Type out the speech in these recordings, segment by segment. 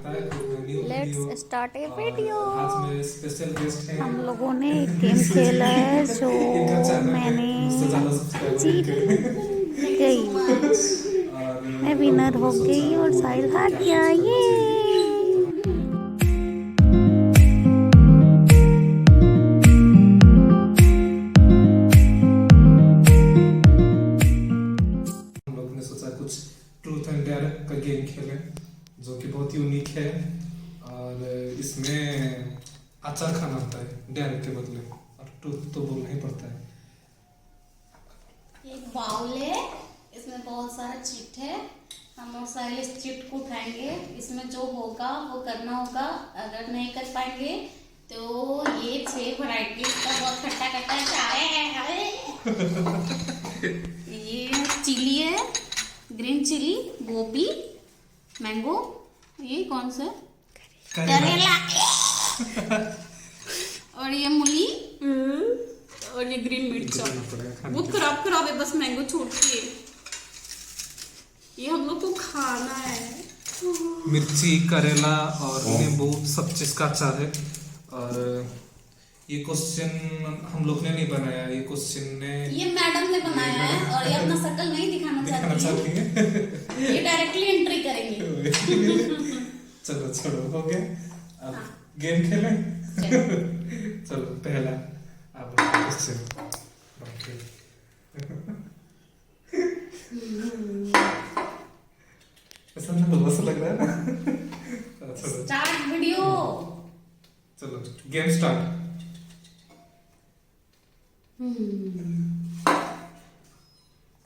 Let's start A video. आज मेरे special guest हैं। हम लोगों ने एक गेम खेला है जो मैंने जीत गई। मैं विनर हो गई और साहिल हार गया। ये हम लोग ने सोचा कुछ ट्रूथ एंड डेयर का गेम खेलें जो कि बहुत यूनिक है और इसमें अचार खाना होता है डेयर के बदले और ट्रूथ तो बोलना ही पड़ता है। एक बाउल है, इसमें बहुत सारा चिट है। हम लोग सारे इस चिट को उठाएंगे, इसमें जो होगा वो करना होगा। अगर नहीं कर पाएंगे तो ये 6 वैरायटी का बहुत खट्टा खट्टा चाय है। ये चिली है, ग्रीन चिली, गोभी, मैंगो, ये कौन सा करेला और ये मूली और ये ग्रीन मिर्च। बहुत खराब खराब है, बस मैंगो छोड़ के। ये हम लोग को खाना है। मिर्ची, करेला और नींबू सब चीज का अचार है। और ये क्वेश्चन हम लोग ने नहीं बनाया, ये क्वेश्चन ने ये मैडम ने बनाया है और ये अपना शक्ल नहीं दिखाना चाहती है। ये डायरेक्टली एंट्री करेंगे। चलो छोड़ो, हो गया। अब गेम खेलें। चलो पहला आप क्वेश्चन। ऐसा नर्वस लग रहा है ना। चलो स्टार्ट वीडियो। चलो गेम स्टार्ट।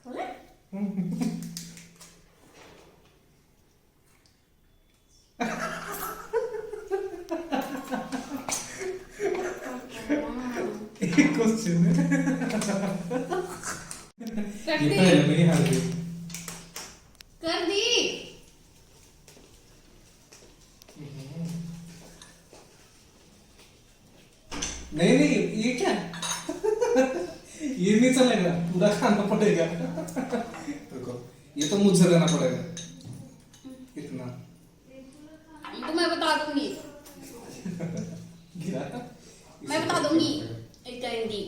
खोले? एक क्वेश्चन है। कर ये दी, पहले मेरी हार गई। कर दी। नहीं नहीं, ये क्या ये नहीं चलेगा, पूरा खाना पड़ेगा। रुको, ये तो मुझे देना पड़ेगा इतना। तो मैं बता दूंगी, गिरा मैं बता दूंगी। एक करेंगी।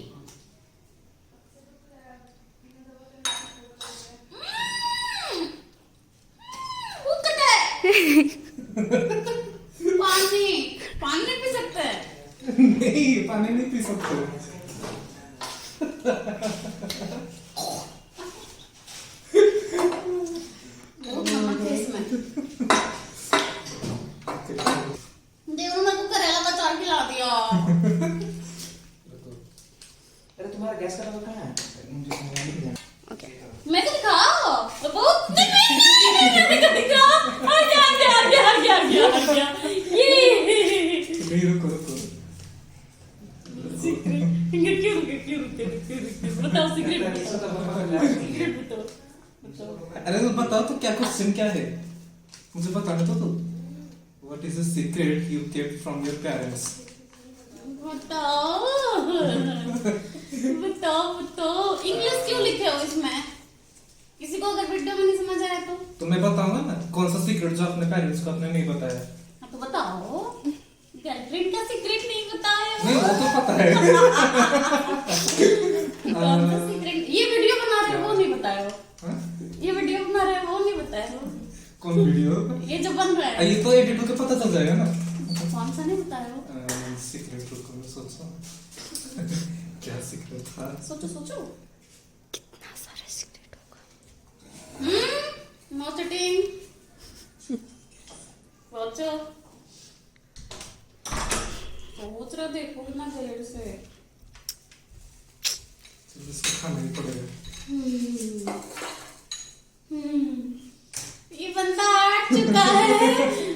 पानी पानी नहीं पी सकते। नहीं, पानी नहीं पी सकते। बहुत नमक है इसमें। देखो मेरे को करेला का अचार खिला दिया। अरे तुम्हारा गैस का नंबर कहाँ है? मुझे समझ नहीं आया। ओके, मेरे को दिखाओ। बहुत मेरे को दिखाओ। आ गया। ये नहीं, रुको रुको। क्यों बताओ सीक्रेट बताओ। अरे तो बताओ तो क्या क्वेश्चन क्या है, मुझे बताने तो। What is the secret you kept from your parents? बताओ इंग्लिश क्यों लिखे हो इसमें? किसी को अगर वीडियो में नहीं समझ आया तो मैं बताऊंगा ना कौन सा सीक्रेट जो अपने पेरेंट्स को आपने नहीं बताया। हाँ, तो बताओ। गर्लफ्रेंड का सीक्रेट नहीं बताया। नहीं, वो तो पता है। कौन सा सीक्रेट? ये वीडियो बना रहे हो वो नहीं बताया। हाँ? ये वीडियो बना रहे हो वो नहीं बताया। कौन वीडियो? ये जो बन रहा है ये तो एडिट होके पता चल जाएगा ना। कौन सा नहीं बताया। सीक्रेट रुको मैं सोचो। क्या सीक्रेट था? सोचो। कितना सारा सीक्रेट होगा। No cheating. सोचो। सोच रहा देखो कितना देर से। चलो इसको खाना ही पड़ेगा। ये बंदा हट चुका है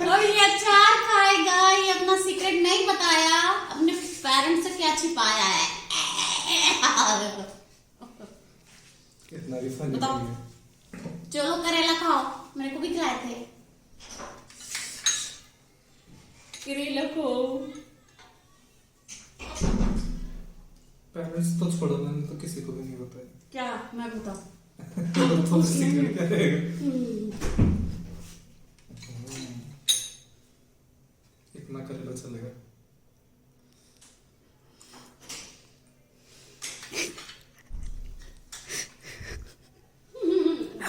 और ये अचार खाएगा। ये अपना सीक्रेट नहीं बताया, अपने पेरेंट्स से क्या छिपाया है। इतना भी फनी बताओ। नहीं है। चलो करेला खाओ, मेरे को भी खिलाए थे। करेला खाओ। पेरेंट्स तो छोड़ो, मैंने तो किसी को भी नहीं बताया। क्या मैं बताऊं? तो सीक्रेट क्या रहेगा? कितना करेला चलेगा?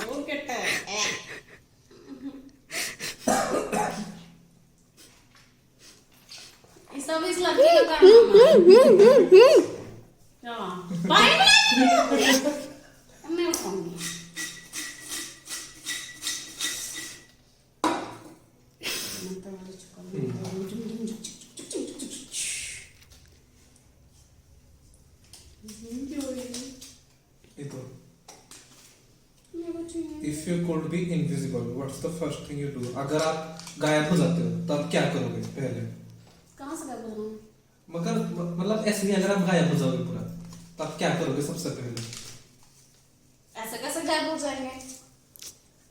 वो कहता है ये सब इस लड़की का काम है। क्या भाई मैं उठाऊंगी। If you could be invisible, what's the first thing you do? अगर आप गायब हो जाते हो तो आप क्या करोगे पहले? कहाँ से गायब हो रहा हूँ? मगर मतलब ऐसे नहीं, अगर आप गायब हो जाओगे पूरा तो आप क्या करोगे सबसे पहले? ऐसे कैसे गायब हो जाएंगे?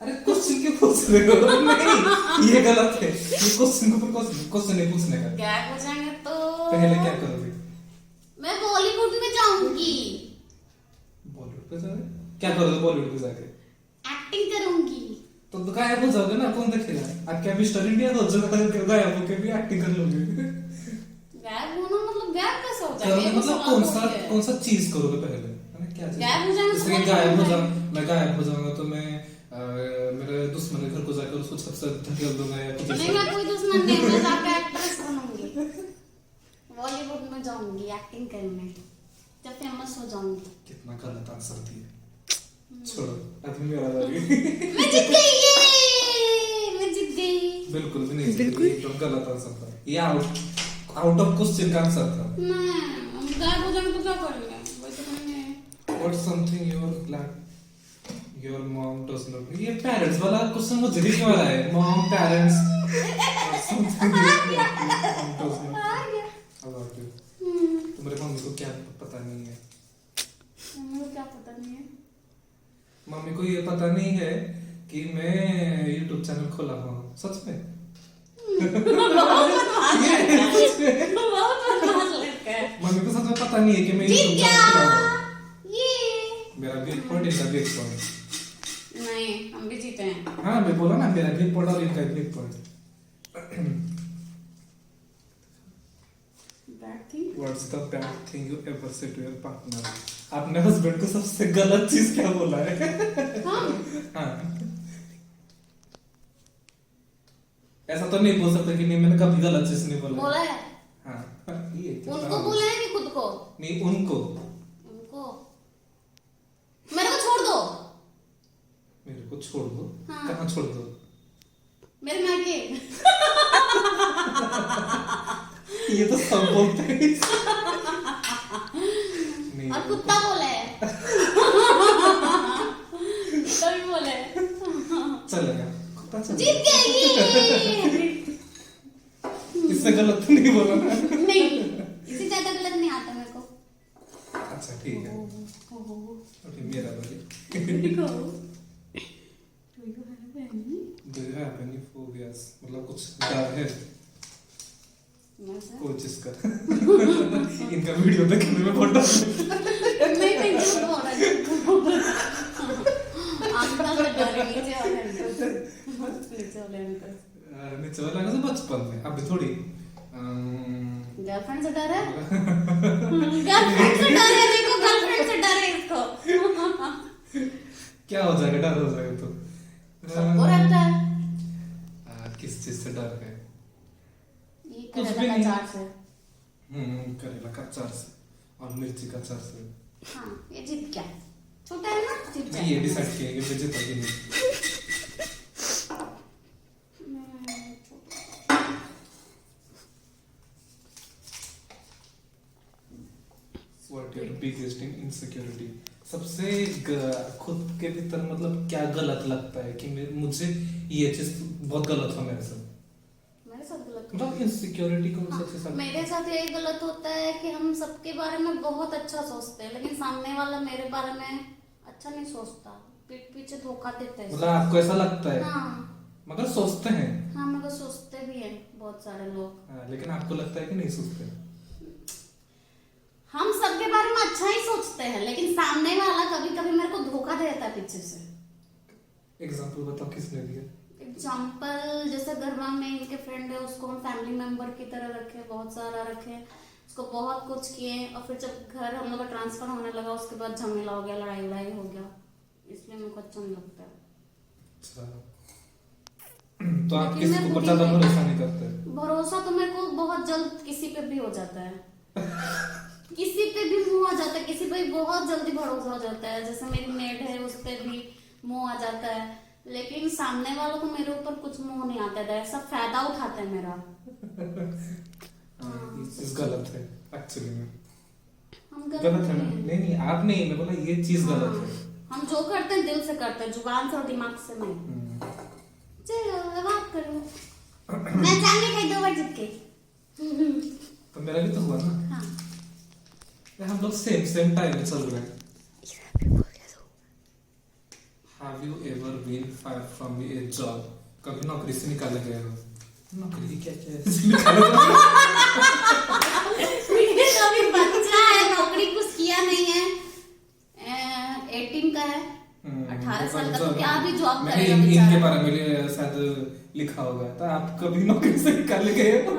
अरे क्वेश्चन क्यों पूछ रहे हो? नहीं, ये गलत है। ये क्वेश्चन को क्वेश्चन नहीं पूछने का। गायब हो जाएंगे तो पहले क्या करोगे? मैं बॉलीवुड में जाऊंगी। बॉलीवुड पे जाओगे? क्या करोगे बॉलीवुड पे जाके? एक्टिंग करूंगी। तो गायब हो जाओगे ना, कौन देखेगा? आप क्या मिस्टर इंडिया हो जाओगे? गायब होके भी एक्टिंग कर लोगे? गायब होना मतलब गायब कैसे हो करोगे जाएंगे? मतलब कौन सा चीज करोगे पहले? मैंने क्या चीज? गायब हो जाएंगे तो जैसे बॉलीवुड गायब हो में जाऊं, मैं गायब हो जाऊंगा तो मैं मेरे दुश्मन के घर को जाकर उसको छत से धकेल दूंगा या कुछ नहीं, ऐसा। मैं कोई दुश्मन नहीं, मैं जाके एक्ट्रेस बनूंगी। बॉलीवुड में जाऊंगी एक्टिंग करने, जब फेमस हो जाऊंगी। कितना गलत आंसर दिया। छोड़ो, अभी मेरा बारी। मैं जीत गई, ये मैं जीत गई। बिल्कुल भी नहीं जीती, ये एकदम गलत आंसर था। ये आउट ऑफ क्वेश्चन का आंसर था। नहीं, हम गायब हो जाएंगे तो क्या करेंगे? वही तो करेंगे। What's something your mom does not know? ये पेरेंट्स वाला क्वेश्चन मुझे भी क्यों आ रहा है? Mom, parents, something your mom does not आ गया। about you. तुम्हारे मम्मी को क्या पता नहीं है? मम्मी को क्या पता नहीं है? मम्मी को ये पता नहीं है कि मैं YouTube चैनल खोला हूँ। सच में? बहुत बदमाश लड़का है। मम्मी को सच में पता नहीं है कि मैं जीत YouTube गया। चैनल खोला हूँ। ये मेरा भी एक पॉइंट, इनका भी एक पॉइंट। नहीं, हम भी जीते हैं। हाँ, मैं बोला ना, मेरा भी एक पॉइंट और इनका भी एक point. Bad thing. What's the bad thing you ever say to your partner? आपने हस्बैंड को सबसे गलत चीज क्या बोला है? हाँ। ऐसा तो नहीं बोल सकते कि नहीं मैंने कभी गलत चीज नहीं बोला। बोला है। हाँ, ये उनको बोला है कि खुद को? नहीं, उनको। उनको मेरे को छोड़ दो। मेरे को छोड़ दो? हाँ। कहाँ छोड़ दो? मेरे मायके। ये तो सब बोलते हैं। नहीं, और कुत्ता बोला है। कुत्ता भी बोला है। चलेगा, कुत्ता चलेगा। जीत गई। इससे गलत तो नहीं बोला ना? नहीं, इससे ज्यादा गलत नहीं आता मेरे को। अच्छा ठीक है, अभी मेरा बारी। Do you have any phobias? मतलब कुछ डर है कोई चीज का? इनका वीडियो देखने में बहुत डर लगता है। नहीं, झूठ बोल रहा है, झूठ बोल रहा है। अंकल से डरे, नीचे वाले अंकल। नीचे वाले अंकल। नीचे वाला ना तो बचपन में, अभी थोड़ी। गर्लफ्रेंड से डर है? गर्लफ्रेंड से डर है, देखो गर्लफ्रेंड से डर है इसको। क्या हो जाएगा? डर हो जाएगा तो सबको रहता है। किस चीज से डर है? ये कुछ भी करेला का नहीं। चाट से। करेला का अचार से और मिर्ची का अचार से। हाँ, ये जीत गया। छोटा है ना, जीत नहीं, ये जाएगा। डिसाइड किया कि मैं जीता कि नहीं। What your biggest insecurity? सबसे खुद के भीतर मतलब क्या गलत लगता है कि मुझे ये चीज बहुत गलत हो मेरे साथ? मेरे साथ गलत मतलब इनसिक्योरिटी कौन सा चीज? मेरे साथ यही गलत होता है कि हम सबके बारे में बहुत अच्छा सोचते हैं, लेकिन सामने वाला मेरे बारे में अच्छा नहीं सोचता, पीठ पीछे धोखा देता है। मतलब आपको ऐसा लगता है? हाँ, मगर सोचते हैं। हाँ, मगर सोचते भी हैं बहुत सारे लोग। लेकिन आपको लगता है कि नहीं सोचते? हम सबके बारे में अच्छा ही सोचते हैं, लेकिन सामने वाला कभी कभी मेरे को धोखा देता है पीछे से। एग्जांपल बताओ, किसने दिया? एग्जाम्पल जैसे घर में इनके फ्रेंड है उसको हम फैमिली मेंबर की तरह रखे, बहुत सारा रखे, उसको बहुत कुछ किए, और फिर जब घर हम लोग का ट्रांसफर होने लगा उसके बाद झमेला हो गया, लड़ाई वड़ाई हो गया, इसलिए मेरे को अच्छा नहीं लगता है। अच्छा, तो आप लेकिन किसी मैं को खुद ज्यादा ही भरोसा नहीं करते? भरोसा तो मेरे को बहुत जल्द किसी पे भी हो जाता है किसी पे भी मुंह आ जाता है, किसी पे भी बहुत जल्दी भरोसा हो जाता है। जैसे मेरी मेड है उस पे भी मुंह आ जाता है, लेकिन सामने वालों को मेरे ऊपर कुछ मुंह नहीं आता है, सब फायदा उठाते हैं मेरा। ये चीज गलत है एक्चुअली में। हम गलत है ना? नहीं नहीं, आप नहीं, मैं बोला ये चीज गलत है। हम जो करते हैं दिल से करते हैं, जुबान से और दिमाग से नहीं। चलो बात करो। मैं जाने गई 2 बार जीत गई। तो मेरा भी तो हुआ ना। हाँ। हम लोग सेम टाइम में चल रहे हैं। Have you ever been fired from a job? कभी नौकरी से निकाले गए हो? नौकरी क्या क्या है? निकाले गए? अभी बच्चा है, नौकरी कुछ किया नहीं है, 18 का है, 18 साल का, तो क्या अभी जॉब करेगा इनके बेचारा। बारे में शायद लिखा होगा, तो आप कभी नौकरी से निकाले गए हो?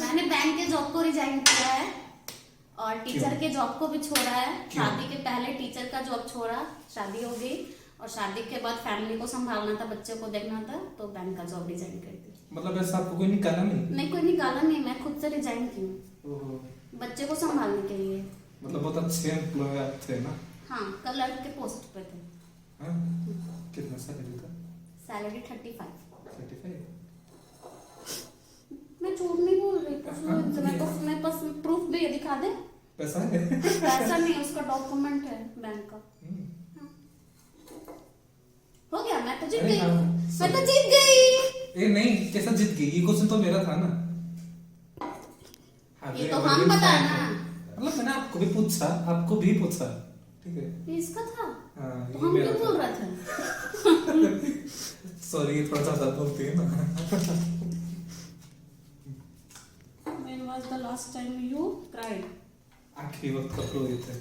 मैंने बैंक के जॉब को रिजाइन किया है और टीचर के जॉब को भी छोड़ा है। क्यों? शादी के पहले टीचर का जॉब छोड़ा, शादी हो गई, और शादी के बाद फैमिली को संभालना था, बच्चे को देखना था, तो बैंक का जॉब रिजाइन कर दी। मतलब ऐसा आपको कोई निकाला नहीं? नहीं, कोई निकाला नहीं, मैं खुद से रिजाइन की हूँ ओहो, बच्चे को संभालने के लिए। मतलब बहुत अच्छे एम्प्लॉय आप थे ना? हाँ, क्लर्क के पोस्ट पे थे। हाँ? कितना सैलरी था? सैलरी 35। 35? मैं झूठ नहीं बोल रही, मेरे पास प्रूफ भी है, दिखा दे। पैसा है? पैसा नहीं, उसका डॉक्यूमेंट है बैंक का। हो गया, मैं तो जीत अरे गई। हाँ, मैं तो जीत गई। ए नहीं, कैसा जीत गई? ये क्वेश्चन तो मेरा था ना। Have ये you तो ever हम been बताए fired? ना। मतलब मैंने आपको भी पूछा, ठीक है? ये इसका था। हाँ, तो ये हम मेरा क्यों था। बोल रहे थे? सॉरी, थोड़ा ज्यादा बोलते हैं ना। When was the last time you cried? आखिरी वक्त कब रोए थे?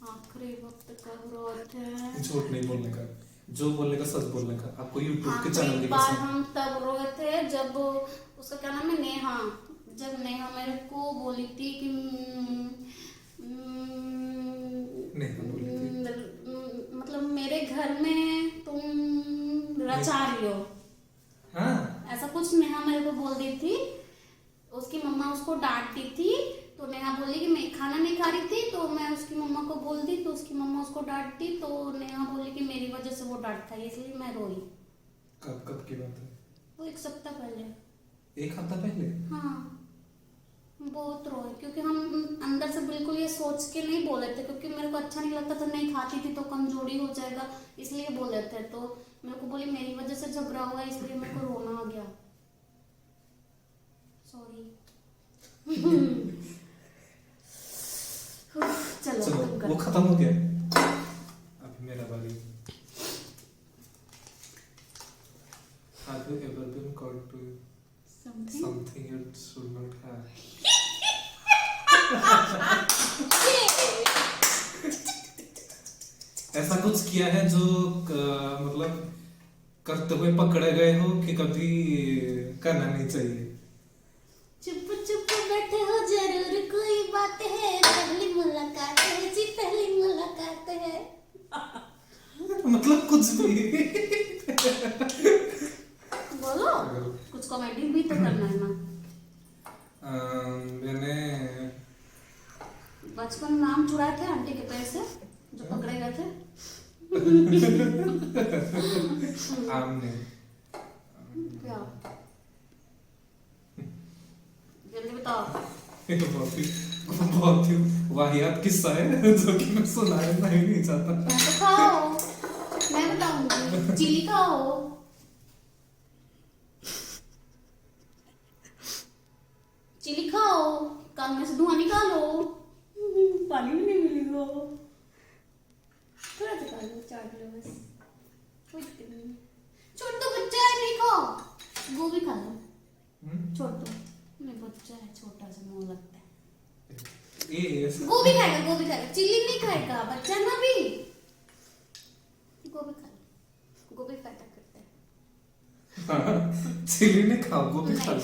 आखिरी वक्त कब रोए थे? झूठ नहीं बोलने का, जो बोलने का सच बोलने का। आपको YouTube के चैनल आखिरी की बार कसम। हम तब रोए थे जब उसका क्या नाम है, नेहा, जब नेहा मेरे को बोली थी कि नेहा बोली थी? मतलब मेरे घर में तुम रचा रही हो, हाँ, ऐसा कुछ नेहा मेरे को बोल दी थी। उसकी मम्मा उसको डांटती थी, तो नेहा बोली कि मैं खाना नहीं खा रही थी, तो मैं उसकी मम्मा को बोल दी, तो उसकी मम्मा उसको डांटती, तो नेहा बोली कि मेरी वजह से वो डांट खाई, इसलिए मैं रोई। कब कब की बात है? वो 1 सप्ताह पहले। 1 हफ्ता पहले? हाँ, बहुत रोए, क्योंकि हम अंदर से बिल्कुल ये सोच के नहीं बोले थे, क्योंकि मेरे को अच्छा नहीं लगता था, नहीं खाती थी तो कमजोरी हो जाएगा, इसलिए बोले थे। तो मेरे को बोली मेरी वजह से झगड़ा हुआ, इसलिए मेरे को रोना आ गया, सॉरी। चलो चलो, तुम वो करो। खत्म हो गया। अब मेरा बारी। Have you ever been called to something you should not have? ऐसा कुछ किया है जो मतलब करते हुए पकड़े गए हो कि कभी करना नहीं चाहिए? चुप चुप बैठे हो, जरूर कोई बात है, पहली मुलाकात है जी, पहली मुलाकात है। मतलब कुछ भी। बोलो, कुछ कॉमेडी भी तो करना है ना। मैंने बचपन में नाम चुराए थे आंटी के पैसे जो पकड़े गए थे। आमने क्या? जल्दी बताओ। एक बहुत ही वाहियात किस्सा है जो कि मैं सुनाना ही नहीं चाहता। मैं तो खाओ, मैं बताऊंगी। चिली खाओ, चिली खाओ, कान में से धुआं निकालो, पानी भी नहीं मिलेगा, थोड़ा सा खा लो, चाट लो बस, कोई दिक्कत नहीं। छोड़ दो, बच्चा है, नहीं खाओ, गोभी खा लो, छोड़ दो, नहीं बच्चा है, छोटा सा मुंह लगता है। गोभी खाएगा, चिल्ली नहीं खाएगा, बच्चा ना भी। गोभी खा लो, गोभी फायदा करता है। हाँ, चिली नहीं खाओ, गोभी खा लो।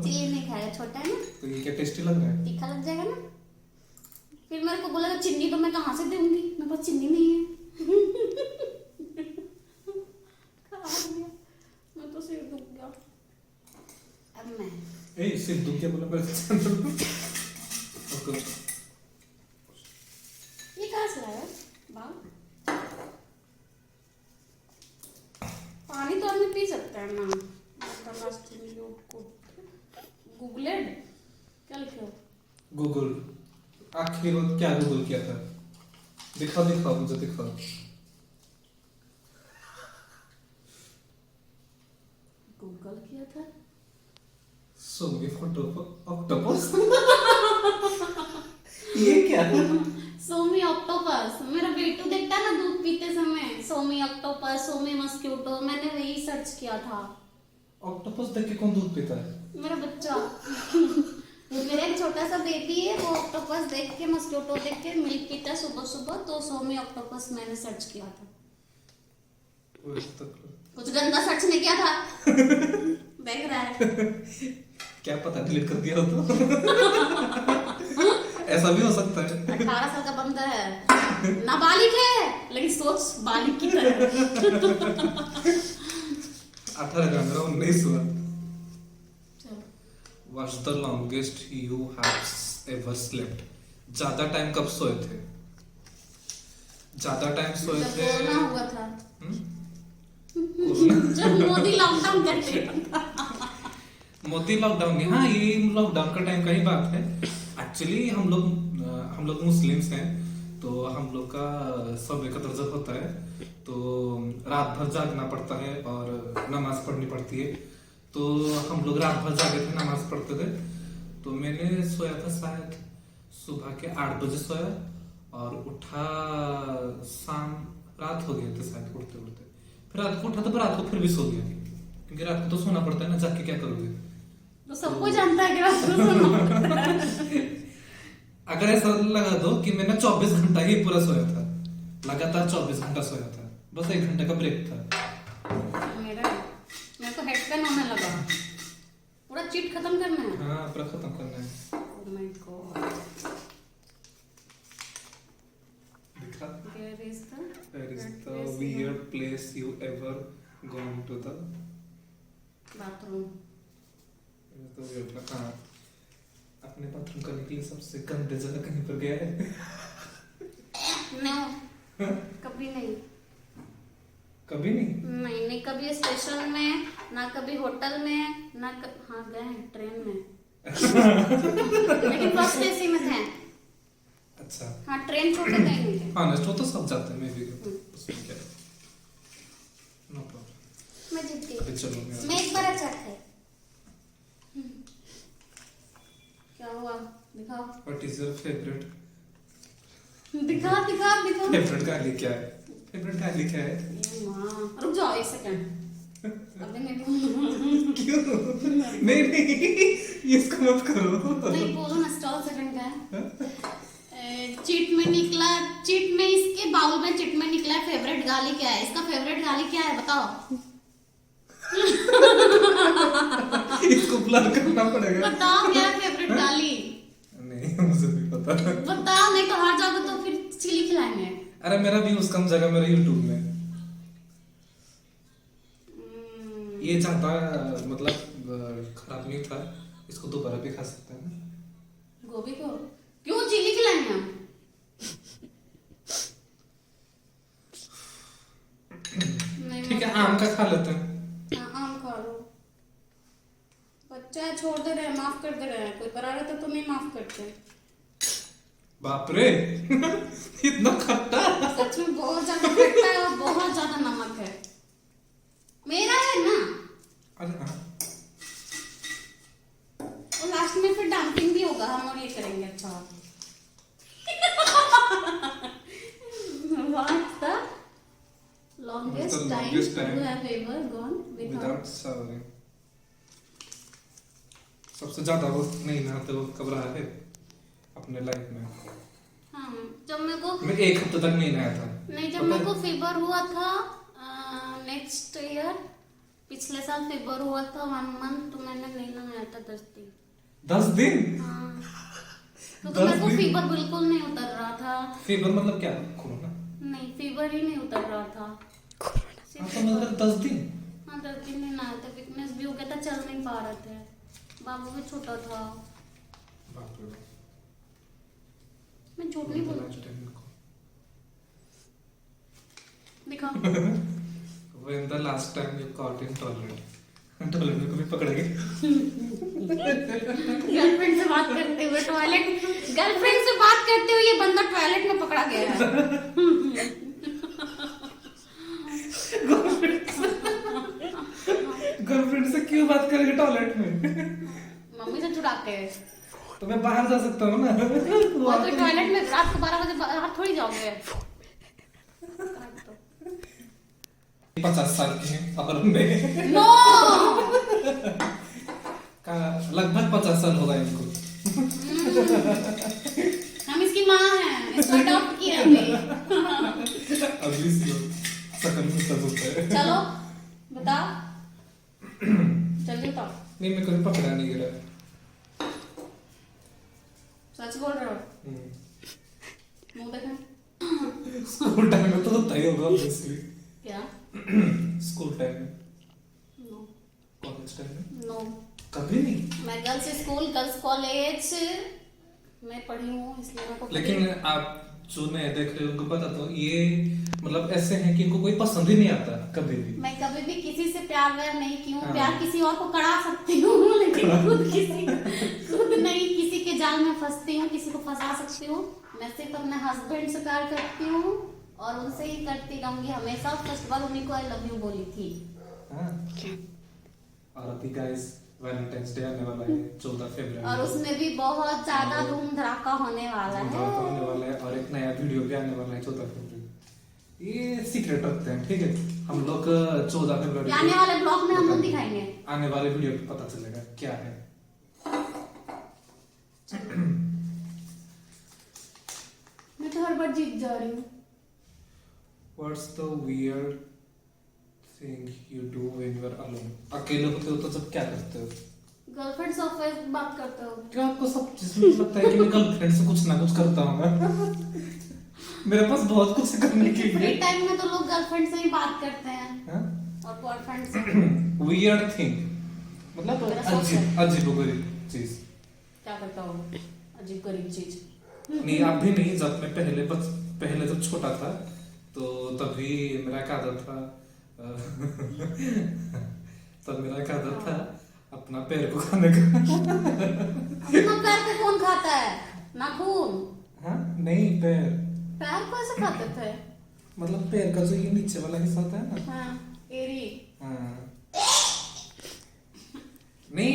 चिली नहीं खाएगा, छोटा है ना, तो ये क्या टेस्टी लग रहा है? तीखा लग जाएगा ना। फिर मेरे को बोलेगा चीनी तो मैं कहाँ से दूंगी, मेरे पास चीनी नहीं है। खा लिया, मैं तो सिर दुख गया। अब मैं ए सिर्फ दूध क्या बोला मेरे चैनल? ओके, ये कहाँ से लाया बाल? पानी तो आदमी पी सकता है ना। गूगलेड क्या लिखे हो? गूगल। आखिर वो क्या गूगल किया था? दिखाओ दिखाओ, मुझे दिखाओ। गूगल किया था। सो ये फोटो ऑक्टोपस। ये क्या? सोमी ऑक्टोपस, मेरा बेटू देखता है ना दूध पीते समय, सोमी ऑक्टोपस, सोमी मस्क्यूटो, मैंने वही सर्च किया था। ऑक्टोपस देख के कौन दूध पीता है? मेरा बच्चा। मेरा एक छोटा सा बेबी है, वो ऑक्टोपस देख के, मस्क्यूटो देख के मिल्क पीता है सुबह सुबह, तो सोमी ऑक्टोपस मैंने सर्च किया था। कुछ गंदा सर्च नहीं किया था। देख रहा है। क्या पता डिलीट कर दिया हो तो। ऐसा भी हो सकता है। 18 साल का बंदा है, नाबालिग है, लेकिन सोच बालिग की तरह। 18 का मेरा 19 हुआ। What's the longest you have ever slept? ज्यादा टाइम कब सोए थे? ज्यादा टाइम सोए जब थे? कोरोना हुआ था। कोरोना? जब मोदी लॉकडाउन करते। मोदी लॉकडाउन नहीं, हाँ ये लॉकडाउन का टाइम का ही बात है। एक्चुअली हम लोग मुस्लिम्स हैं, तो हम लोग का सब एकत्र जब होता है तो रात भर जागना पड़ता है और नमाज पढ़नी पड़ती है। तो हम लोग रात भर जागे थे, नमाज पढ़ते थे। तो मैंने सोया था शायद सुबह के 8 बजे सोया और उठा शाम, रात हो गया था शायद उठते उठते। फिर रात को उठा तो रात को फिर भी सो गया, क्योंकि रात को तो सोना पड़ता है ना, जाग के क्या करोगे? तो सबको जानता है कि रात को सोना पड़ता है। अगर ऐसा लगा दो कि मैंने 24 घंटा ही पूरा सोया था, लगातार 24 घंटा सोया था, बस 1 घंटे का ब्रेक था। मेरे को हेड पेन होने लगा, पूरा चीट खत्म करना है। हाँ पूरा खत्म करना है। Oh my God. दिखा। Where is the Where is that the place? weird place you ever gone to the? Bathroom. तो हाँ, अपने बाथरूम करने के लिए सबसे गंदे जगह कहीं पर गया है? नहीं, कभी नहीं। कभी नहीं? नहीं कभी स्टेशन में, ना कभी होटल में, ना हाँ गए हैं ट्रेन में। लेकिन फर्स्ट एसी में थे। अच्छा। हाँ ट्रेन छोड़ के गए नहीं थे। हाँ नेक्स्ट वो तो सब जाते हैं, मैं भी उसमें क्या है? No problem. मैं जीत गई। अभी चलो मैं एक बार अच्छा थे। क्या हुआ? दिखाओ। What is your favourite? दिखा दिखा दिखा। फेवरेट गाली क्या है? फेवरेट गाली क्या है? ये माँ, रुक जाओ 1 सेकंड। अभी नहीं बोलूँ। क्यों? नहीं इसको मत करो। नहीं बोलो ना, स्टॉल सेकंड का है। चीट में इसके बाउल में चिट में निकला है। फेवरेट गाली क्या है इसका? फेवरेट गाली क्या है बताओ? इसको प्लान करना पड़ेगा। बताओ क्या फेवरेट गाली? नहीं मुझे नहीं पता। बताओ, नहीं तो हार जाओगे तो फिर चिली खिलाएंगे। अरे मेरा व्यूज कम जगह मेरा यूट्यूब में। ये ज्यादा मतलब खराब नहीं था, इसको दोबारा भी खा सकते हैं ना। गोभी को क्यों चिली खिलाएंगे हम? ठीक है आम का खा लेते हैं। हाँ आम खा लो। बच्चा छोड़ दे रहे हैं, माफ कर दे रहे हैं। कोई करा रहता तो नहीं माफ करते। बाप रे इतना खट्टा। सच में बहुत ज्यादा खट्टा है और बहुत ज्यादा नमक है। मेरा है ना। अरे हाँ और लास्ट में फिर डंपिंग भी होगा, हम और ये करेंगे। अच्छा What's the longest time you have ever gone without showering? सबसे ज्यादा वक्त नहीं नहाते वक्त कब रहा है अपने लाइफ में? हाँ जब मेरे को मैं 1 हफ्ते तक नहीं नहाया था। नहीं, जब मेरे को फीवर हुआ था नेक्स्ट ईयर पिछले साल फीवर हुआ था 1 मंथ, तो मैंने नहीं नहाया था 10 दिन। 10 दिन? हाँ, क्योंकि मेरे को फीवर बिल्कुल नहीं उतर रहा था। फीवर मतलब क्या? कोरोना? नहीं, फीवर ही नहीं उतर रहा था। हाँ, तो मतलब 10 दिन? हाँ, 10 दिन नहीं नहाया था, वीकनेस भी हो गया था, चल नहीं पा रहे थे, बाबू भी छोटा था। बाप रे बाप। मैं झूठ नहीं बोल दिखा। When the last time you caught in toilet? Toilet में कभी पकड़ गए? गर्लफ्रेंड से बात करते हुए गर्लफ्रेंड से बात करते हुए ये बंदा टॉयलेट में पकड़ा गया है। गर्लफ्रेंड से क्यों बात करेंगे टॉयलेट में? मम्मी से छुड़ा के। तो मैं बाहर जा सकता हूँ ना? वो तो टॉयलेट में रात को 12 बजे बाहर थोड़ी जाओगे। 50 साल की हैं और मैं नो, लगभग 50 साल होगा इनको। हम इसकी माँ हैं, इसको अडॉप्ट किया अभी। अभी सकल कुत्ता होता है। चलो बता, जल्दी बताओ। नहीं, मैं कभी पकड़ा नहीं गिरा। सच बोल रहे हो? मुंह देखा। स्कूल टाइम में तो होता ही होगा ऑब्वियसली। क्या? स्कूल टाइम में? नो। कॉलेज टाइम में? नो, कभी नहीं। मैं गर्ल्स स्कूल गर्ल्स कॉलेज में पढ़ी हूँ, इसलिए मेरे को लेकिन आप जो नए देख रहे हो उनको पता तो ये मतलब ऐसे हैं कि इनको कोई पसंद ही नहीं आता कभी भी। मैं कभी भी किसी से प्यार व्यार नहीं की हूँ। हाँ। प्यार किसी और को करा सकती हूँ, लेकिन खुद नहीं किसी के जाल में फंसती हूँ, किसी को फंसा सकती हूँ। मैं सिर्फ अपने हस्बैंड से प्यार करती हूँ और उनसे ही करती रहूंगी हमेशा। फर्स्ट बार उन्हीं को आई लव यू बोली थी। हाँ। और अभी गाइस वैलेंटाइंस डे आने वाला है 14 फरवरी और उसमें भी बहुत ज्यादा धूम धड़ाका होने वाला होने है। वाला है और एक नया वीडियो भी आने वाला है 14 फरवरी। ये सीक्रेट रखते हैं, ठीक है? हम लोग 14 फरवरी आने वाले ब्लॉग में हम लोग दिखाएंगे। आने वाले वीडियो पे पता चलेगा क्या है। मैं तो हर बार जीत जा रही हूँ। What's the weird thing you do when you are alone? अकेले होते हो तो जब क्या करते हो? गर्लफ्रेंड से ऑफिस बात करते हो? क्या आपको सब चीज में लगता है कि मैं गर्लफ्रेंड से कुछ ना कुछ करता हूँ? मेरे पास बहुत कुछ करने के फ्री लिए। टाइम में तो लोग गर्लफ्रेंड से ही बात करते हैं हाँ? और बॉयफ्रेंड से। Weird thing मतलब मेरा सोच है। अजीबोगरीब चीज। क्या करता हो अजीब गरीब चीज? नहीं, आप भी नहीं। जब मैं पहले जब छोटा था तो तभी मेरा एक आदत था तब मेरा एक आदत था अपना पैर को खाने का। अपना पैर को कौन खाता है? नाखून? हाँ? नहीं, पैर। पैर को ऐसे खाते थे? मतलब पैर का जो ये नीचे वाला हिस्सा होता है ना। हाँ, एरी। हाँ। नहीं,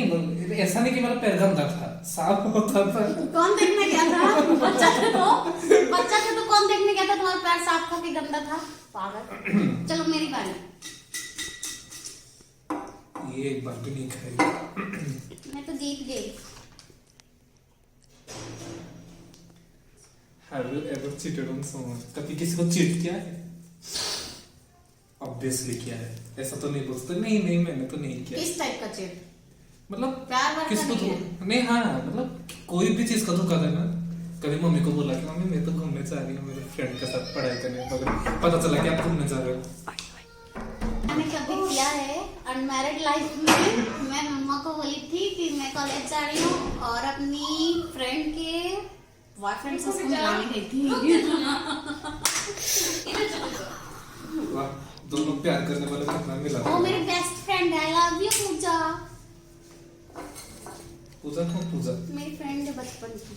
ऐसा नहीं कि मेरा पैर गंदा था, साफ होता था। कौन देखने गया था? बच्चा थे तो कौन देखने गया था तुम्हारा पैर साफ था कि गंदा था? पागल। चलो मेरी बारी। ये एक बार भी नहीं खाई। मैं तो जीत गई। Have you ever cheated on someone? कभी किसी को चीट किया है? Obviously किया है। ऐसा तो नहीं बोल सकते नहीं मैंने तो नहीं किया। किस टाइप का चीट? मतलब प्यार वार का किसको नहीं तो नहीं। हाँ, मतलब कोई भी चीज का धोखा देना। कभी मम्मी को बोला कि मम्मी मैं तो घूमने जा रही हूँ मेरे फ्रेंड के साथ पढ़ाई करने, मगर पता चला कि आप घूमने जा रहे हो। मैंने कभी किया है अनमैरिड लाइफ में। मैं मम्मा को बोली थी कि मैं कॉलेज जा रही हूँ और अपनी फ्रेंड के बॉयफ्रेंड से उसको मिलाने गई थी। वाह, दोनों प्यार करने वाले कितना मिला। वो मेरी बेस्ट फ्रेंड है। आई लव यू पूजा। पूजा कौन? पूजा मेरी फ्रेंड है बचपन की।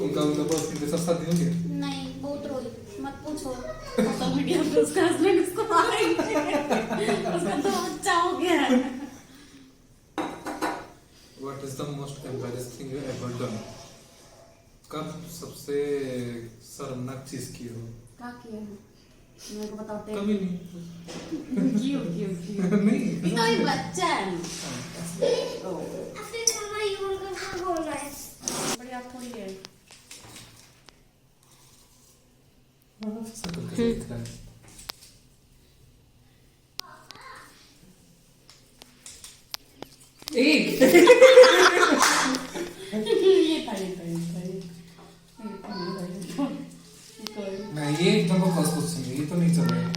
उनका बॉयफ्रेंड के साथ शादी हो गया? नहीं, बहुत रोई, मत पूछो। सोशल मीडिया पे उसका हस्बैंड उसको मारेंगे। उसका तो बच्चा हो गया है। What is the most embarrassing thing you ever done? कब सबसे शर्मनाक चीज की हो? क्या किया है? मेरे को बताओ। कभी नहीं। क्यों? नहीं। ये तो एक बच्चा है। बढ़िया थोड़ी है। एक नहीं, ये एकदम बकवास क्वेश्चन है, ये तो नहीं चलेगा।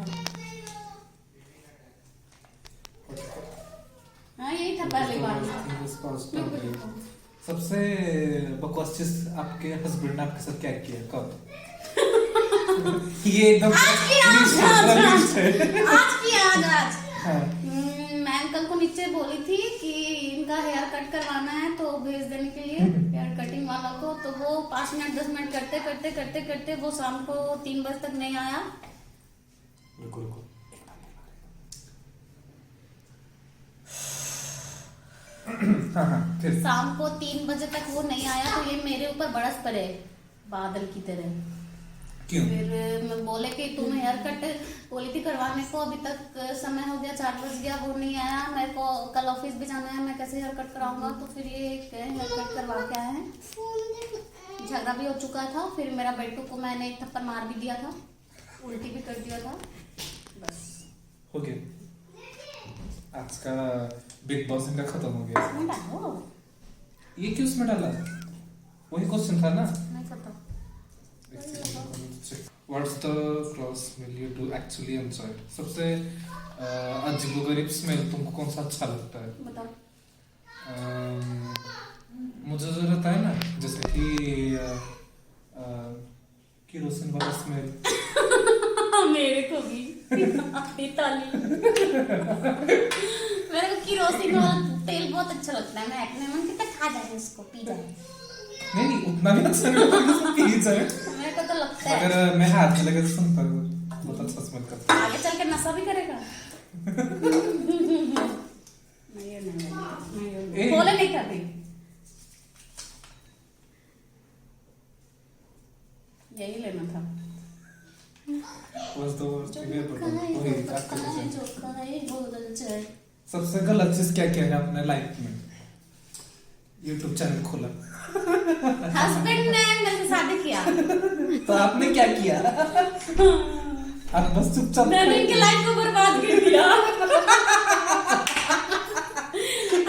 हाँ यही था पहली बार। सबसे बकवास चीज आपके हस्बैंड ने आपके साथ क्या किया, कब? ये एकदम आज हाँ। मैं अंकल को नीचे बोली थी कि इनका हेयर कट करवाना है तो भेज देने के लिए हेयर कटिंग वाला को, तो वो 5 मिनट 10 मिनट करते करते करते करते वो शाम को 3 बजे तक नहीं आया। रुको रुको, हाँ हाँ फिर शाम को 3 बजे तक वो नहीं आया तो ये मेरे ऊपर बरस पड़े बादल की तरह। क्यों? फिर मैं बोले कि तुम हेयर कट बोली थी करवाने को, अभी तक समय हो गया 4 बज गया, वो नहीं आया, मेरे को कल ऑफिस भी जाना है, मैं कैसे हेयर कट कराऊंगा। तो फिर ये हेयर कट करवा के आए हैं। झगड़ा भी हो चुका था, फिर मेरा बेटू को मैंने एक थप्पड़ मार भी दिया था, उल्टी भी कर दिया था। बस हो गया। आज का बिग बॉस इनका खत्म हो गया। इसमें डालो, ये क्यों उसमें डाला? वही क्वेश्चन था ना। नहीं पता। What's the clause smell you do actually enjoy? सबसे अजीबोगरीब स्मेल तुमको कौन सा अच्छा लगता है? बताओ। मुझे जो रहता है ना, जैसे कि केरोसिन वाला स्मेल। मेरे को भी ताली। मेरे को केरोसिन वाला तेल बहुत अच्छा लगता है। मैं एक्ने मन कितना खा जाए इसको, पी जाए। नहीं उतना भी अच्छा नहीं लगता कि इसको पी जाए। मेरे को तो लगता है। अगर मैं हाथ में लगा तो सुनता हूँ, बहुत अच्छा स्मेल करता है। आगे चल के नशा भी करेगा। नहीं बोले नहीं करती। यही लेना था। Was the worst ever? वही आपका क्वेश्चन। जो खाए बोल जाए। सबसे गलत चीज क्या किया है अपने लाइफ में? YouTube चैनल खोला। हस्बैंड ने मेरे से शादी किया। तो आपने क्या किया? आप बस चुपचाप। मैंने इनकी लाइफ को बर्बाद कर दिया।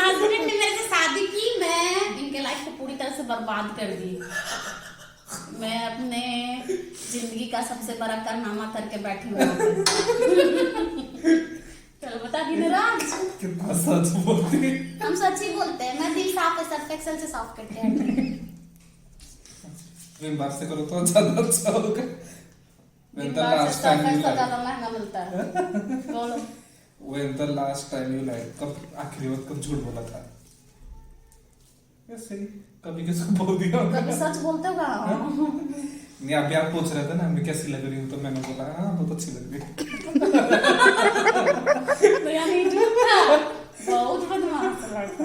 हस्बैंड ने मेरे से शादी की, मैं इनके लाइफ को पूरी तरह से बर्बाद कर दी। मैं अपने जिंदगी का सबसे बड़ा कारनामा करके बैठी हूँ। चलो बता दी नाराज। कितना सच बोलती है। हम सच ही बोलते हैं। मैं दिल साफ है, सर्फ एक्सेल से साफ करते हैं। विम बार से करो तो ज्यादा अच्छा होगा। When the last time you lied? ज्यादा महंगा मिलता है। बोलो। When the last time you lied? कब आखिरी वक्त कब झूठ बोला था? ऐसे ही कभी किसको बोल दिया? कभी सच बोलते हो? नहीं अभी आप पूछ रहे थे ना मैं कैसी लग रही हूँ, तो मैंने बोला हाँ बहुत अच्छी लग रही है। तो यानी झूठ था। बहुत बदमाश लड़का।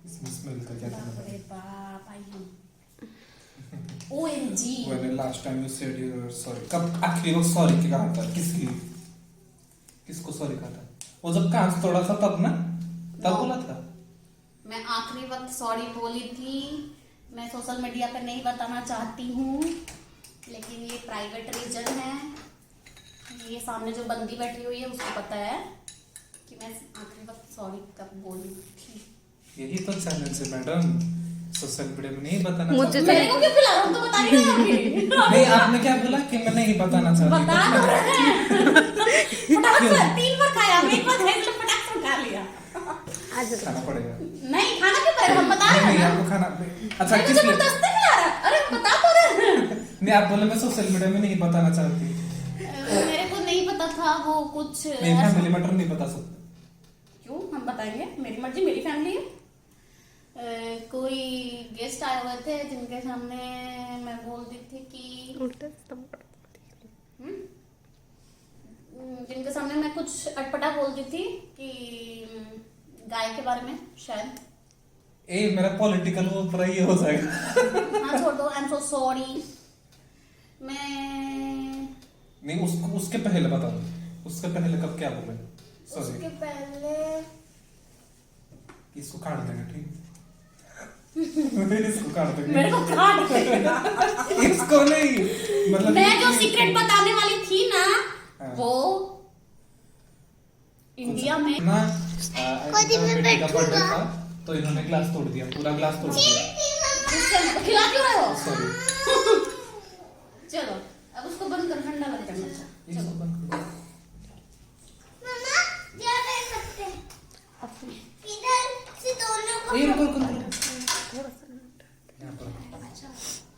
इसमें स्मेल का क्या था? अरे बाप आई हूँ। OMG। When the last time you said you were sorry? कब आखिरी वक्त सॉरी क्या कहा था? किसकी? किसको सॉरी कहा था? वो जब कांच तोड़ा था तब ना? तब बोला था? मैं आखिरी वक्त सॉरी बोली थी। मैं सोशल मीडिया पे नहीं बताना चाहती हूँ, लेकिन ये प्राइवेट रीजन है। ये सामने जो बंदी बैठी हुई है उसको पता है कि मैं आखिरी वक्त सॉरी कब बोली थी। यही तो चैलेंज है मैडम, सोशल मीडिया में नहीं बताना मुझे चाहती। मेरे को क्यों खिला रहा हूँ? तो बता रही हूँ अभी। नहीं आपने क्या बोला कि मैं नहीं बताना चाहती? बता तो रहे हैं। फटाक से 3 बार खाया, मैं एक बार खाई तो फटाक से उठा लिया। खाना पड़ेगा। नहीं खाना क्यों पड़ेगा? हम बता रहे नहीं हैं आपको ना। खाना अच्छा नहीं किस लिए? जबरदस्ती खिला रहा है। अरे बता तो रहे हैं। नहीं आप बोले मैं सोशल मीडिया में नहीं बताना चाहती। मेरे को नहीं पता था वो कुछ नहीं फैमिली मैटर नहीं बता सकते। क्यों? हम बताएंगे, मेरी मर्जी, मेरी फैमिली है। कोई गेस्ट आए हुए थे जिनके सामने मैं बोल दी थी कि जिनके सामने मैं कुछ अटपटा बोल दी थी कि गाय के बारे में शायद। मेरा पॉलिटिकल वो पूरा ये हो जाएगा। हाँ छोड़ दो, आई एम सो सॉरी। मैं नहीं उसके पहले बता दो। उसके पहले कब क्या बोले? उसके पहले इसको काट देंगे ठीक? इसको काट देंगे। मेरे को काट देगा। इसको नहीं मतलब मैं जो सीक्रेट बताने वाली थी ना वो इंडिया में ना बेटी का बर्थडे था तो इन्होंने ग्लास तोड़ दिया, पूरा ग्लास तोड़ दिया। खिला क्यों रहे हो? सॉरी। चलो अब उसको बंद कर, ठंडा लग जाना। चलो मम्मा क्या कर सकते हैं इधर से दोनों को ये रुको रुको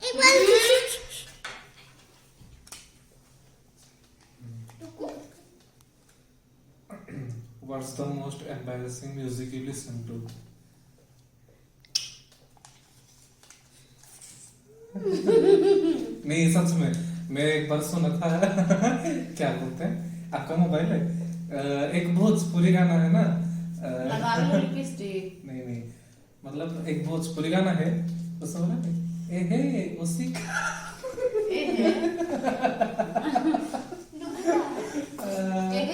एक बार What's the most embarrassing music you listen to? नहीं सच में मैं एक बार सुना था क्या बोलते हैं, आपका मोबाइल है, एक भोजपुरी गाना है ना, लगा लो लिपस्टिक। नहीं मतलब एक भोजपुरी गाना है उसमें बोला ए हे उसी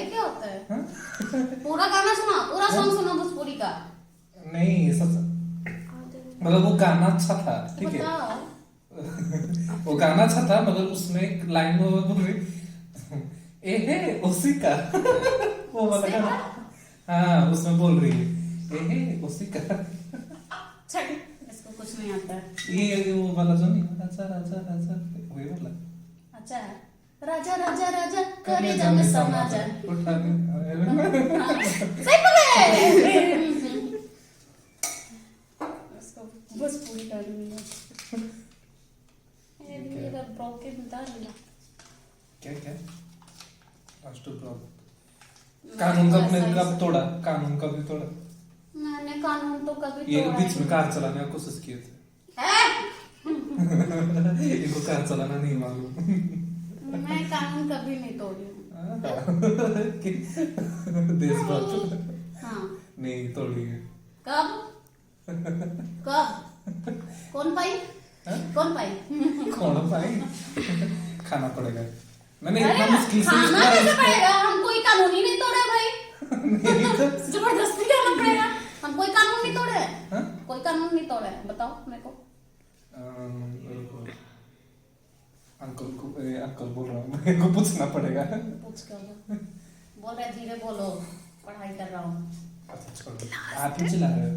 क्या होता है? पूरा गाना सुना, पूरा सॉन्ग सुना भोजपुरी का। नहीं सच मतलब वो गाना अच्छा था, ठीक है बताओ। वो गाना अच्छा था मगर उसमें एक लाइन वो बोल रही ए हे उसी का वो वाला गाना, हाँ उसमें बोल रही है ए हे उसी का। छट, इसको कुछ नहीं आता है। ये वो वाला जो नहीं, राजा राजा राजा वही वाला। अच्छा राजा राजा राजा करे जब समाजा। सही बोले। इसको भोजपुरी कर लिया। ब्रोकन डाल क्या क्या आज तो कानून का अपने कब तोड़ा, कानून का भी तोड़ा। मैंने कानून तो कभी ये तोड़ा बीच में ही कार चलाने की कोशिश किए थे, इनको कार चलाना नहीं मालूम। नहीं। मैं कानून कभी नहीं तोड़ी हूँ। देशभक्त हाँ। नहीं तोड़ी है। कब कब कौन पाई? कौन पाई? कौन पाई? खाना पड़ेगा। मैंने अरे इतना मुश्किल से खाना कैसे पड़ेगा? हम कोई कानून ही नहीं तोड़े भाई। नहीं तो जबरदस्ती खाना पड़ेगा। हम कोई कानून नहीं तोड़े। हाँ? कोई कानून नहीं तोड़े, बताओ मेरे को। अंकल बोल रहा हूँ, मेरे को पूछना पड़ेगा। पूछ कर बोल रहे, धीरे बोलो, पढ़ाई कर रहा हूँ। अच्छा छोड़ो, आप ही चला रहे हो।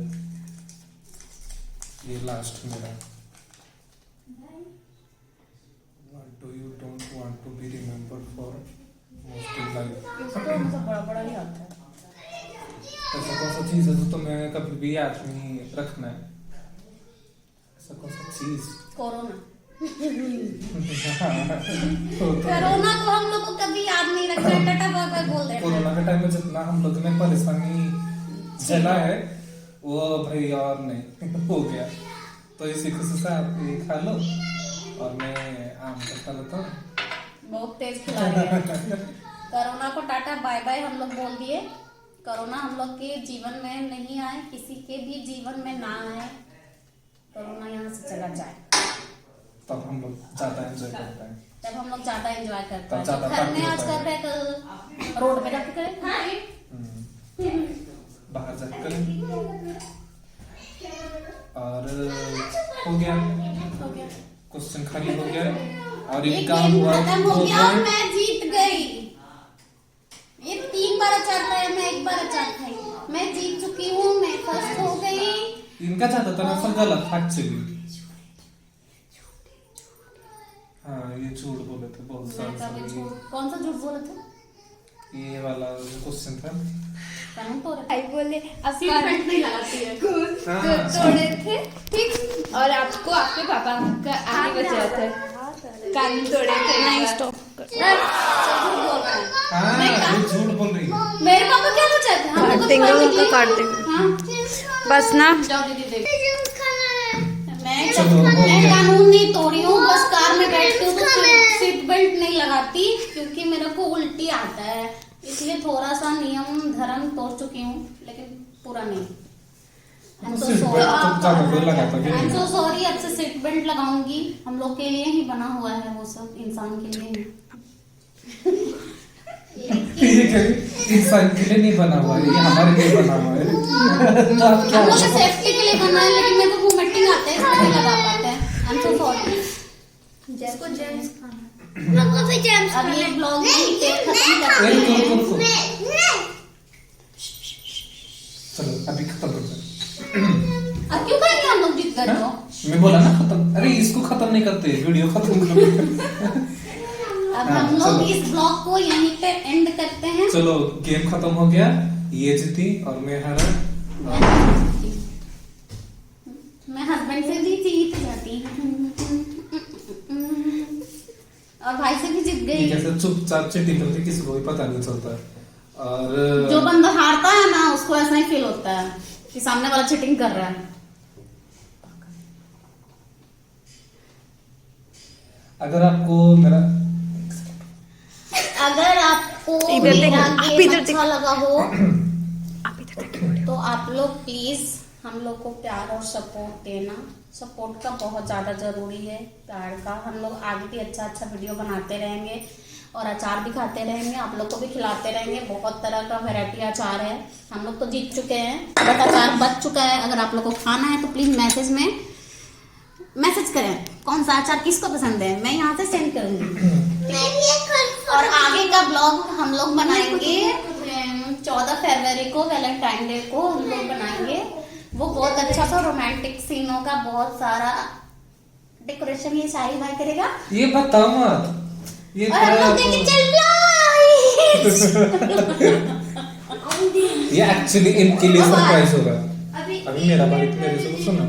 ये लास्ट मेरा। What do you don't want to be remembered for most in life? इसको मुझे बड़ा बड़ा ही आता है। ऐसा कौन सा चीज है जो तुम्हें कभी भी याद नहीं रखना है? ऐसा कौन सा चीज? कोरोना। तो कोरोना को हम लोग को कभी याद नहीं रखना है, टाटा बाय बाय बोल देना कोरोना है। के टाइम में जितना हम लोग ने परेशानी झेला है वो भाई और नहीं हो गया। तो इसी खुशी से आप ये खा लो और मैं आम का खा लेता हूँ। बहुत तेज खिला रहे हैं। कोरोना को टाटा बाय बाय हम लोग बोल दिए। कोरोना हम लोग के जीवन में नहीं आए, किसी के भी जीवन में ना आए। कोरोना यहाँ से चला जाए तब हम लोग ज्यादा एंजॉय करते हैं। तब हम लोग ज्यादा एंजॉय करते हैं। तब ज्यादा घर में party आज होता कर है। रहे, कल रोड पे जाके करें। बाहर जाकर करें। और हो गया, हो गया। क्वेश्चन खाली हो गया और एक एक काम गेम हुआ खत्म हो दो गया और पॉइंट। मैं जीत गई। ये 3 बार अचार खाया, मैं 1 बार अचार खाई। मैं जीत चुकी हूँ, मैं फर्स्ट हो गई। इनका ज्यादातर आंसर गलत था एक्चुअली। हाँ ये झूठ बोले थे बहुत मैं कभी सारे। झूठ, कौन सा झूठ बोले थे? ये वाला क्वेश्चन था। कानून तोड़े। भाई बोले अब सीट बेल्ट नहीं लगाती है। हाँ। तोड़े थे ठीक, और आपको आपके पापा का आगे बचा था, कान तोड़े थे। नहीं स्टॉप कर। झूठ बोल रहा है। हाँ नहीं, ये झूठ बोल रही है। मेरे पापा क्या बचा थे? हम लोग देंगे, तो उनको काट देंगे। हाँ बस ना। जाओ दीदी देख। मैं चलो, हो मैं गया। कानून नहीं तोड़ी हूँ, बस कार में बैठती हूँ तो सीट बेल्ट नहीं लगाती क्योंकि मेरे को उल्टी आता है, इसलिए थोड़ा सा नियम धर्म तोड़ चुकी हूँ, लेकिन पूरा नहीं। I'm so seat sorry. Belt तो ज्यादा कोई लगाता भी I'm नहीं। so sorry, अब से सीट बेल्ट लगाऊंगी। हम लोग के लिए ही बना हुआ है वो सब, इंसान के लिए ही। ये कहीं इंसान के लिए नहीं बना हुआ है, ये हमारे लिए बना हुआ है। तो आप क्या हम लोग सेफ्टी के लिए बना है, लेकिन मेरे को वोमिटिंग आते हैं, इसलिए नहीं लगा पाते हैं। I'm so sorry. जिसको जेम्स खाना, हमको भी जेम्स अब ये ब्लॉग यहीं पे खत्म लगती है। रुको। चलो अभी खत्म करते हैं। अब क्यों करेंगे हम लोग जीत गए तो? मैं बोला ना खत्म, अरे इसको खत्म नहीं करते, वीडियो खत्म करते। अब हाँ, हम लोग चलो। इस ब्लॉग को यहीं पे एंड करते हैं। चलो गेम खत्म हो गया, ये जीती और मैं हारा। मैं हस्बैंड से भी जीत जाती हूँ और भाई से भी जीत ये गई। कैसे चुपचाप चीटिंग करते किसी को भी पता नहीं चलता। और जो बंदा हारता है ना उसको ऐसा ही फील होता है कि सामने वाला चीटिंग कर रहा है। अगर आपको मेरा इधर देखो, मेरा आप गेम इधर अच्छा लगा हो आप इधर देखो। तो आप लोग प्लीज हम लोग को प्यार और सपोर्ट देना। सपोर्ट का बहुत ज़्यादा ज़रूरी है, प्यार का। हम लोग आगे भी अच्छा वीडियो बनाते रहेंगे और अचार भी खाते रहेंगे, आप लोग को भी खिलाते रहेंगे। बहुत तरह का वैरायटी अचार है। हम लोग तो जीत चुके हैं बट अचार बच चुका है। अगर आप लोग को खाना है तो प्लीज़ मैसेज करें कौन सा अचार किसको पसंद है, मैं यहाँ से सेंड करूँगी। और आगे का ब्लॉग हम लोग बनाएंगे 14 फरवरी को, वैलेंटाइन डे को हम लोग बनाएंगे। वो बहुत अच्छा सा रोमांटिक सीनों का बहुत सारा डेकोरेशन ये शाही भाई करेगा ये बताओ मत, ये और हम लोग देंगे चल ये एक्चुअली इनके लिए सरप्राइज होगा। अभी अभी मेरा बारी मेरे से सुनो।